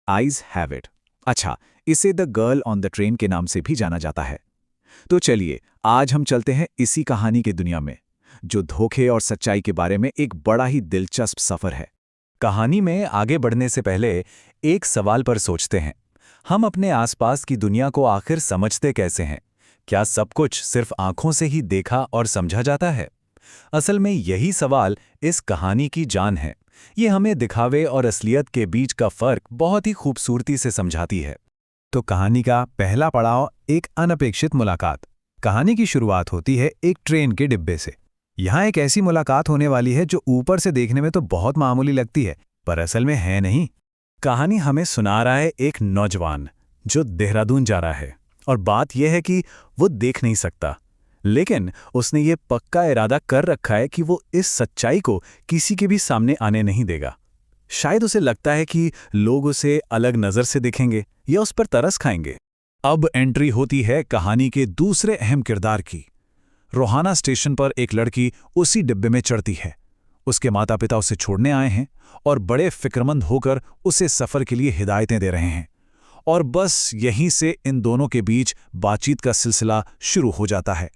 Eyes have it. अच्छा, इसे the girl on the train के नाम से भी जाना जाता है। तो चलिए, आज हम चलते हैं इसी कहानी की दुनिया में, जो धोखे और सच्चाई के बारे में एक बड़ा ही दिलचस्प सफर है। कहानी में आगे बढ़ने से पहले एक सवाल पर सोचते हैं। हम अपने आसपास की दुनिया को आखिर समझते कैसे हैं? क्या सब कुछ सिर्फ आंखों से ही देखा और समझा जाता है? असल में यही सवाल इस कहानी की जान है। ये हमें दिखावे और असलियत के बीच का फर्क बहुत ही खूबसूरती से समझाती है। तो कहानी का पहला पड़ाव, एक अनपेक्षित मुलाकात। कहानी की शुरुआत होती है एक ट्रेन के डिब्बे से। यहाँ एक ऐसी मुलाकात होने वाली है जो ऊपर से देखने में तो बहुत मामूली लगती है, पर असल में है नहीं। कहानी हमें सुना रहा है एक नौजवान जो देहरादून जा रहा है, और बात यह है कि वो देख नहीं सकता, लेकिन उसने ये पक्का इरादा कर रखा है कि वो इस सच्चाई को किसी के भी सामने आने नहीं देगा। शायद उसे लगता है कि लोग उसे अलग नज़र से देखेंगे या उस पर तरस खाएंगे। अब एंट्री होती है कहानी के दूसरे अहम किरदार की। रोहाना स्टेशन पर एक लड़की उसी डिब्बे में चढ़ती है। उसके माता पिता उसे छोड़ने आए हैं और बड़े फिक्रमंद होकर उसे सफ़र के लिए हिदायतें दे रहे हैं। और बस यहीं से इन दोनों के बीच बातचीत का सिलसिला शुरू हो जाता है।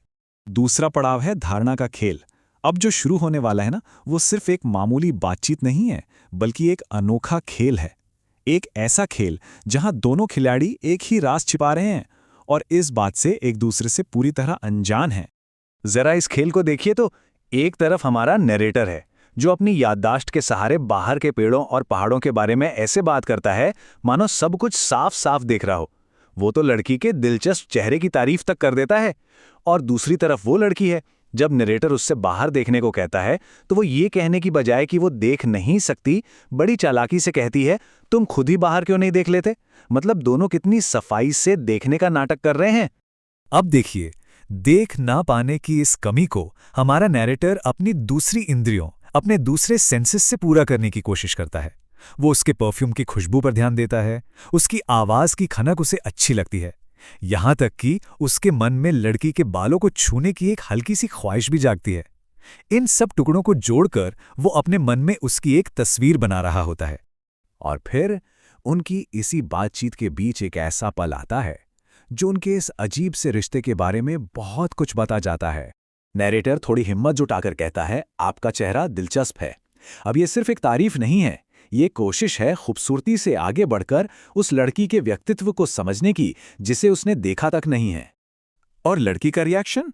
दूसरा पड़ाव है धारणा का खेल। अब जो शुरू होने वाला है ना, वो सिर्फ एक मामूली बातचीत नहीं है, बल्कि एक अनोखा खेल है। एक ऐसा खेल जहां दोनों खिलाड़ी एक ही राज छिपा रहे हैं और इस बात से एक दूसरे से पूरी तरह अनजान हैं। जरा इस खेल को देखिए तो, एक तरफ हमारा नरेटर है जो अपनी याददाश्त के सहारे बाहर के पेड़ों और पहाड़ों के बारे में ऐसे बात करता है मानो सब कुछ साफ साफ देख रहा हो। वो तो लड़की के दिलचस्प चेहरे की तारीफ तक कर देता है। और दूसरी तरफ वो लड़की है, जब नरेटर उससे बाहर देखने को कहता है तो वो ये कहने की बजाय कि वो देख नहीं सकती, बड़ी चालाकी से कहती है, तुम खुद ही बाहर क्यों नहीं देख लेते? मतलब दोनों कितनी सफाई से देखने का नाटक कर रहे हैं। अब देखिए, देख ना पाने की इस कमी को हमारा नैरेटर अपनी दूसरी इंद्रियों, अपने दूसरे सेंसेस से पूरा करने की कोशिश करता है। वो उसके परफ्यूम की खुशबू पर ध्यान देता है, उसकी आवाज़ की खनक उसे अच्छी लगती है, यहाँ तक कि उसके मन में लड़की के बालों को छूने की एक हल्की सी ख्वाहिश भी जागती है। इन सब टुकड़ों को जोड़कर वो अपने मन में उसकी एक तस्वीर बना रहा होता है। और फिर उनकी इसी बातचीत के बीच एक ऐसा पल आता है जो उनके इस अजीब से रिश्ते के बारे में बहुत कुछ बता जाता है। नैरेटर थोड़ी हिम्मत जुटाकर कहता है, आपका चेहरा दिलचस्प है। अब ये सिर्फ एक तारीफ नहीं है, ये कोशिश है खूबसूरती से आगे बढ़कर उस लड़की के व्यक्तित्व को समझने की जिसे उसने देखा तक नहीं है। और लड़की का रिएक्शन?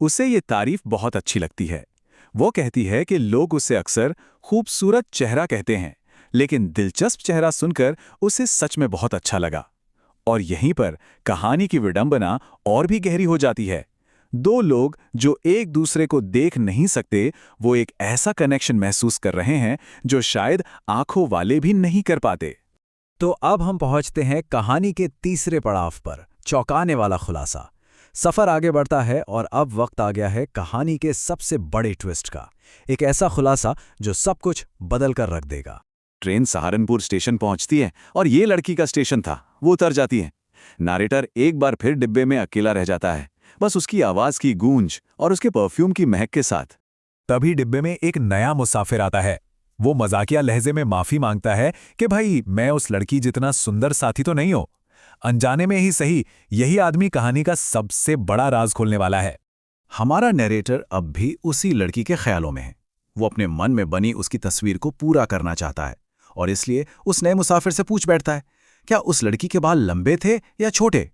उसे ये तारीफ बहुत अच्छी लगती है। वो कहती है कि लोग उसे अक्सर खूबसूरत चेहरा कहते हैं, लेकिन दिलचस्प चेहरा सुनकर उसे सच में बहुत अच्छा लगा। और यहीं पर कहानी की विडंबना और भी गहरी हो जाती है। दो लोग जो एक दूसरे को देख नहीं सकते, वो एक ऐसा कनेक्शन महसूस कर रहे हैं जो शायद आंखों वाले भी नहीं कर पाते। तो अब हम पहुंचते हैं कहानी के तीसरे पड़ाव पर, चौंकाने वाला खुलासा। सफर आगे बढ़ता है और अब वक्त आ गया है कहानी के सबसे बड़े ट्विस्ट का। एक ऐसा खुलासा जो सब कुछ बदल कर रख देगा। ट्रेन सहारनपुर स्टेशन पहुंचती है और ये लड़की का स्टेशन था। वो उतर जाती है। नरेटर एक बार फिर डिब्बे में अकेला रह जाता है, बस उसकी आवाज की गूंज और उसके परफ्यूम की महक के साथ। तभी डिब्बे में एक नया मुसाफिर आता है। वो मजाकिया लहजे में माफी मांगता है कि भाई, मैं उस लड़की जितना सुंदर साथी तो नहीं हो। अनजाने में ही सही, यही आदमी कहानी का सबसे बड़ा राज खोलने वाला है। हमारा नरेटर अब भी उसी लड़की के ख्यालों में है। वो अपने मन में बनी उसकी तस्वीर को पूरा करना चाहता है और इसलिए उस नए मुसाफिर से पूछ बैठता है, क्या उस लड़की के बाल लंबे थे या छोटे?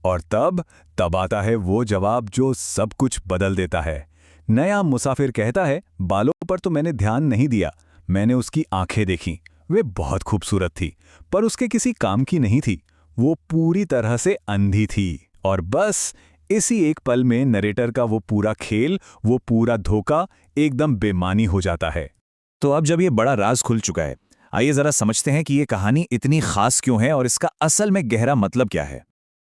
और तब आता है वो जवाब जो सब कुछ बदल देता है। नया मुसाफिर कहता है, बालों पर तो मैंने ध्यान नहीं दिया, मैंने उसकी आंखें देखी, वे बहुत खूबसूरत थी, पर उसके किसी काम की नहीं थी। वो पूरी तरह से अंधी थी। और बस इसी एक पल में नरेटर का वो पूरा खेल, वो पूरा धोखा एकदम बेमानी हो जाता है। तो अब जब ये बड़ा राज खुल चुका है, आइए जरा समझते हैं कि ये कहानी इतनी खास क्यों है और इसका असल में गहरा मतलब क्या है।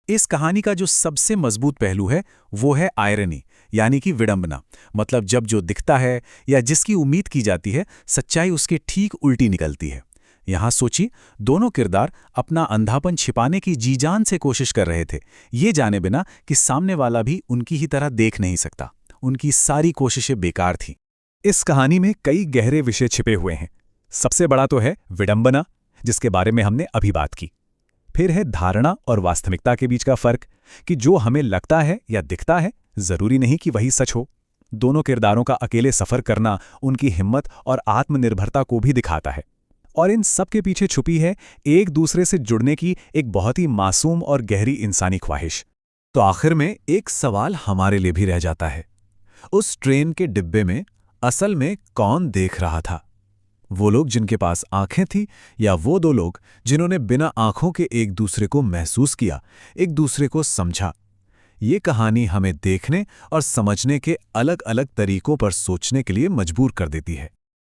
इस कहानी का जो सबसे मजबूत पहलू है वो है आयरनी, यानी कि विडंबना। मतलब जब जो दिखता है या जिसकी उम्मीद की जाती है, सच्चाई उसके ठीक उल्टी निकलती है। यहाँ सोचिए, दोनों किरदार अपना अंधापन छिपाने की जी-जान से कोशिश कर रहे थे, ये जाने बिना कि सामने वाला भी उनकी ही तरह देख नहीं सकता। उनकी सारी कोशिशें बेकार थीं। इस कहानी में कई गहरे विषय छिपे हुए हैं। सबसे बड़ा तो है विडंबना। जिसके बारे में हमने अभी बात की। फिर है धारणा और वास्तविकता के बीच का फर्क, कि जो हमें लगता है या दिखता है जरूरी नहीं कि वही सच हो। दोनों किरदारों का अकेले सफर करना उनकी हिम्मत और आत्मनिर्भरता को भी दिखाता है। और इन सब के पीछे छुपी है एक दूसरे से जुड़ने की एक बहुत ही मासूम और गहरी इंसानी ख्वाहिश। तो आखिर में एक सवाल हमारे लिए भी रह जाता है, उस ट्रेन के डिब्बे में असल में कौन देख रहा था? वो लोग जिनके पास आंखें थी, या वो दो लोग जिन्होंने बिना आंखों के एक दूसरे को महसूस किया, एक दूसरे को समझा? ये कहानी हमें देखने और समझने के अलग अलग तरीकों पर सोचने के लिए मजबूर कर देती है।